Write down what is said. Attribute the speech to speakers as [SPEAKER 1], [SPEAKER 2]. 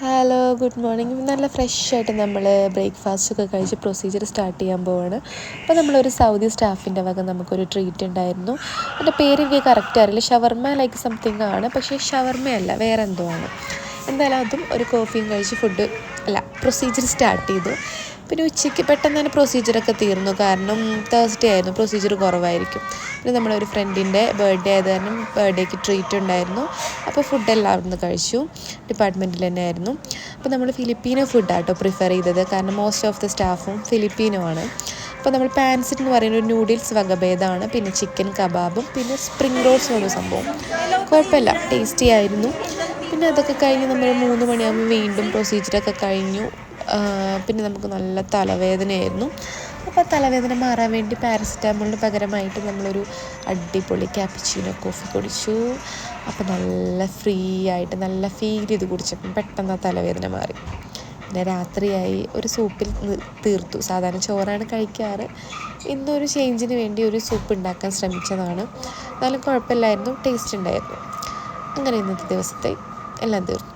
[SPEAKER 1] Hello good morning. നല്ല ഫ്രഷായിട്ട് നമ്മൾ ബ്രേക്ക്ഫാസ്റ്റൊക്കെ കഴിച്ച് പ്രൊസീജിയർ സ്റ്റാർട്ട് ചെയ്യാൻ പോവാണ്. അപ്പോൾ നമ്മളൊരു സൗദി സ്റ്റാഫിൻ്റെ വക നമുക്കൊരു ട്രീറ്റ് ഉണ്ടായിരുന്നു. അതിൻ്റെ പേര് എനിക്ക് കറക്റ്റ് അറിയില്ല. ഷവർമ ലൈക്ക് സംതിങ് ആണ്, പക്ഷേ ഷവർമയല്ല, വേറെ എന്തോ ആണ്. എന്തായാലും അതും ഒരു കോഫിയും കഴിച്ച് പ്രൊസീജിയർ സ്റ്റാർട്ട് ചെയ്തു. പിന്നെ ഉച്ചയ്ക്ക് പെട്ടെന്ന് തന്നെ പ്രൊസീജിയറൊക്കെ തീർന്നു, കാരണം തേഴ്സ്ഡേ ആയിരുന്നു, പ്രൊസീജിയർ കുറവായിരിക്കും. പിന്നെ നമ്മളൊരു ഫ്രണ്ടിൻ്റെ ബർത്ത്ഡേ ആയത് കാരണം ബർത്ത്ഡേക്ക് ട്രീറ്റ് ഉണ്ടായിരുന്നു. അപ്പോൾ ഫുഡെല്ലാം അവിടുന്ന് കഴിച്ചു, ഡിപ്പാർട്ട്മെൻറ്റിൽ തന്നെ ആയിരുന്നു. അപ്പോൾ നമ്മൾ ഫിലിപ്പീനോ ഫുഡാട്ടോ പ്രിഫർ ചെയ്തത്, കാരണം മോസ്റ്റ് ഓഫ് ദ സ്റ്റാഫും ഫിലിപ്പീനോ ആണ്. അപ്പോൾ നമ്മൾ പാൻസിറ്റ് എന്ന് പറയുന്ന ഒരു നൂഡിൽസ് വകഭേദമാണ്, പിന്നെ ചിക്കൻ കബാബും പിന്നെ സ്പ്രിംഗ് റോൾസ് എന്നൊരു സംഭവം. കുഴപ്പമില്ല, ടേസ്റ്റി ആയിരുന്നു. പിന്നെ അതൊക്കെ കഴിഞ്ഞ് നമ്മൾ 3 മണിയാകുമ്പോൾ വീണ്ടും പ്രൊസീജിയറൊക്കെ കഴിഞ്ഞു. പിന്നെ നമുക്ക് നല്ല തലവേദനയായിരുന്നു. അപ്പോൾ തലവേദന മാറാൻ വേണ്ടി പാരസെറ്റാമോളിന് പകരമായിട്ട് നമ്മളൊരു അടിപൊളി ക്യാപ്പുച്ചിനോ കോഫി കുടിച്ചു. അപ്പോൾ നല്ല ഫ്രീ ആയിട്ട് നല്ല ഫീൽ ചെയ്ത് കുടിച്ചപ്പം പെട്ടെന്ന് ആ തലവേദന മാറി. പിന്നെ രാത്രിയായി, ഒരു സൂപ്പിൽ തീർത്തു. സാധാരണ ചോറാണ് കഴിക്കാറ്, ഇന്നൊരു ചേഞ്ചിന് വേണ്ടി ഒരു സൂപ്പ് ഉണ്ടാക്കാൻ ശ്രമിച്ചതാണ്. എന്നാലും കുഴപ്പമില്ലായിരുന്നു, ടേസ്റ്റ് ഉണ്ടായിരുന്നു. അങ്ങനെ ഇന്നത്തെ ദിവസത്തെ എല്ലാം തീർന്നു.